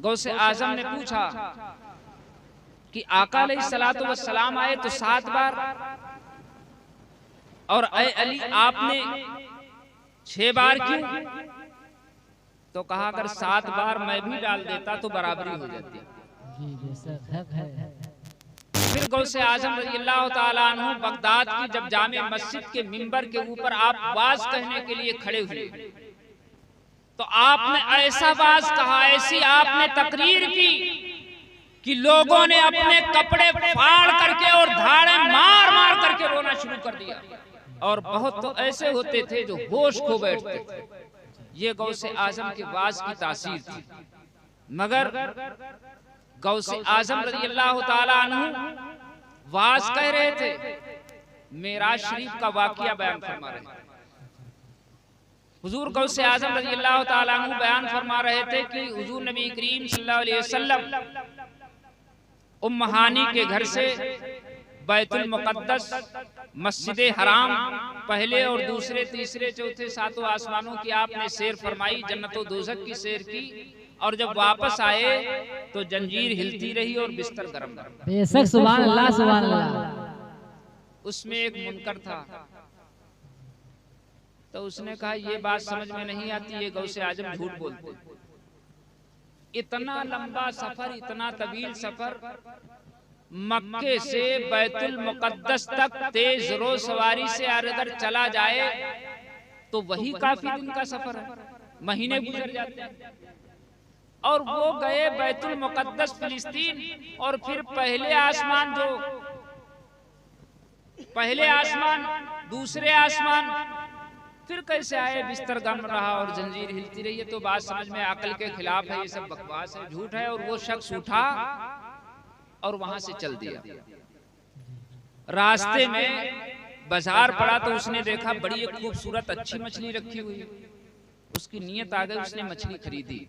गौसे आजम ने पूछा कि आका अलैहिस्सलातु वस्सलाम आए तो 7 बार और ऐ अली आपने 6 बार क्यों? तो कहा अगर 7 बार मैं भी डाल देता तो बराबरी हो जाती। फिर गौसे आजम रज़ियल्लाहु ताला अन्हु बगदाद की जब जामे मस्जिद के मिंबर के ऊपर आप वाज कहने के लिए खड़े हुए तो आपने ऐसा वाज कहा, ऐसी आपने तकरीर की कि लोगों ने अपने कपड़े फाड़ करके और धाड़े मार मार करके रोना शुरू कर दिया। और बहुत तो ऐसे होते थे जो होश खो बैठते थे। ये गौसे आजम के वाज की तासीर थी। मगर गौसे आजम रज़ियल्लाहु ताला अन्हु वाज कह रहे थे, मेराज शरीफ का वाकया बयान फरमा रहे थे। हुजूर गौसे आजम रज़ियल्लाहु ताला अन्हु बयान फरमा रहे थे कि हुजूर नबी करीम सल्लल्लाहु अलैहि वसल्लम उम्म हानी के घर से बैतुल मुक़द्दस, मस्जिद हराम, पहले और दूसरे तीसरे चौथे सातों आसमानों की आपने सैर फरमाई, जन्नत और दोज़ख की सैर की। और जब वापस आए तो जंजीर हिलती रही और बिस्तर गर्म रहा। बेशक सुभान अल्लाह सुभान अल्लाह। उसमें एक मुनकर था तो उसने कहा ये बात समझ में नहीं आती, ये गौसे आजम झूठ बोलते। इतना लंबा सफर, इतना तवील सफर, मक्के से बैतुल मुक़द्दस तक तेज रोज सवारी से अगर चला जाए तो वही काफी दिन का सफर है, महीने गुजर जाते हैं। और वो गए बैतुल मुक़द्दस फिलिस्तीन, और फिर पहले आसमान दूसरे आसमान, फिर कैसे आए, बिस्तर गम रहा और जंजीर हिलती रही। है तो बात समझ में अकल के खिलाफ है, ये सब बकवास है, झूठ है। और वो शख्स उठा और वहां से चल दिया। रास्ते में बाजार पड़ा तो उसने देखा बड़ी एक खूबसूरत अच्छी मछली रखी हुई। उसकी नीयत आ गई, उसने मछली खरीदी।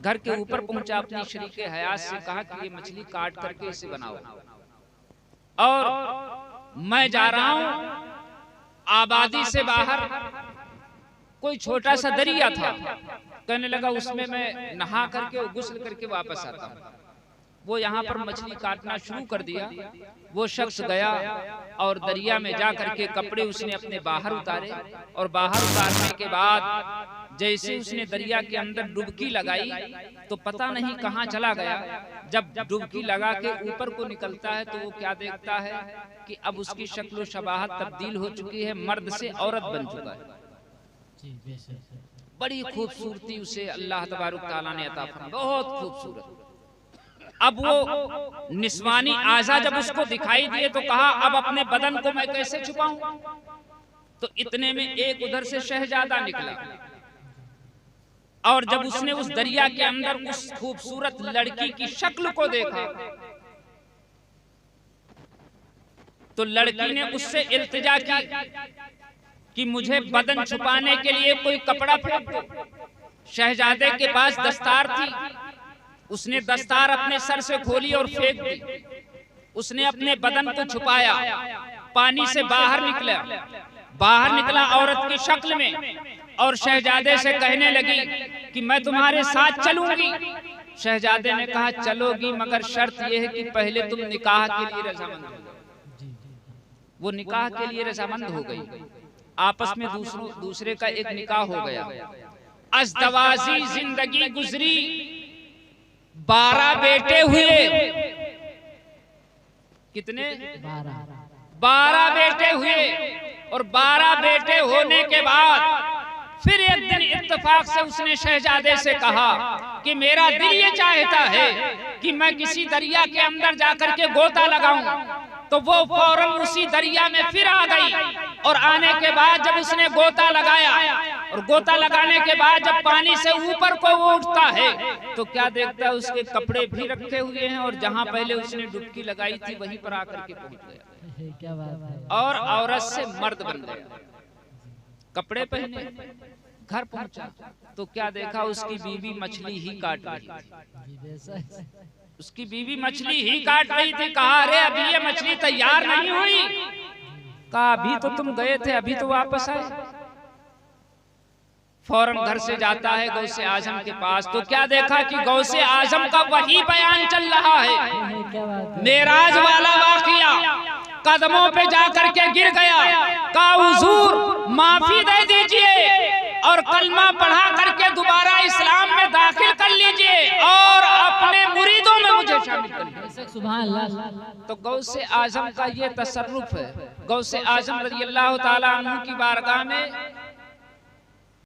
घर के ऊपर पहुंचा, अपनी शरीके हयात से कहा कि ये मछली काट करके इसे बनाओ और मैं जा रहा हूं। आबादी से बाहर कोई छोटा सा दरिया था, कहने लगा उसमें मैं नहा करके गुस्ल करके वापस आता हूं। वो यहाँ पर मछली काटना शुरू कर दिया। वो शख्स गया और दरिया में जा करके कपड़े उसने अपने बाहर उतारे, और बाहर उतारने के बाद जैसे उसने दरिया के अंदर डुबकी लगाई तो पता नहीं कहाँ चला गया। जब डुबकी लगा के ऊपर को निकलता है तो वो क्या देखता है कि अब उसकी शक्ल शबाहत तब्दील हो चुकी है, मर्द से औरत बन चुका है। बड़ी खूबसूरती उसे अल्लाह तबारक तआला ने अता फरमाई, बहुत खूबसूरत। अब वो निस्वानी आज़ा जब उसको दिखाई दिए तो कहा अब अपने बदन को मैं कैसे छुपाऊं। तो इतने में एक उधर से शहजादा निकला, और जब उसने उस दरिया के अंदर उस खूबसूरत लड़की की शक्ल को देखा तो लड़की ने उससे इल्तिजा की कि मुझे बदन छुपाने के लिए कोई कपड़ा फेंक दो। शहजादे के पास दस्तार थी, उसने दस्तार अपने सर से खोली और फेंक दी। उसने अपने बदन को छुपाया, पानी से बाहर निकला औरत की शक्ल में, और शहजादे से कहने लगी कि मैं तुम्हारे साथ चलूंगी। शहजादे ने कहा चलोगी, मगर शर्त यह है कि पहले तुम निकाह के लिए रजामंद हो। वो निकाह के लिए रजामंद हो गई। आपस में दूसरे का एक निकाह हो गया। अज़दवाजी जिंदगी गुजरी, 12 बेटे हुए। कितने? 12 बेटे हुए। और 12 बेटे होने के बाद फिर एक दिन इत्तेफाक से उसने शहजादे से कहा कि मेरा दिल ये चाहता है कि मैं किसी दरिया के अंदर जाकर के गोता लगाऊं। तो वो फौरन उसी दरिया में फिर आ गई, और आने के बाद जब उसने गोता लगाया, और गोता लगाने के बाद जब पानी से ऊपर को वो उठता है तो क्या देखता है उसके कपड़े भी रखे हुए हैं, और जहां पहले उसने डुबकी लगाई थी वहीं पर आकर के पहुंच गया। क्या बात है। और औरत से मर्द बन गया। कपड़े पहने, घर पहुंचा तो क्या देखा, उसकी बीवी मछली ही काट रही थी। उसकी बीवी मछली ही काट रही थी। कहा अरे अभी ये मछली तैयार नहीं हुई। कहा अभी तो तुम गए थे, अभी तो वापस आए। फौरन घर से जाता है गौसे आजम के पास, तो क्या देखा कि गौसे आजम का वही बयान चल रहा है, क्या बात है। मेराज वाला वाकया। कदमों पे जाकर के गिर गया, कहा हुजूर माफी दे दीजिए और कलमा पढ़ा करके दोबारा इस्लाम में दाखिल कर लीजिए और अपने मुरीदों में मुझे शामिल कर लीजिए। सुभान अल्लाह। तो गौसे आजम का ये तसर्रुफ है। गौसे आजम रज़ी अल्लाह ताला अन्हु की बारगाह में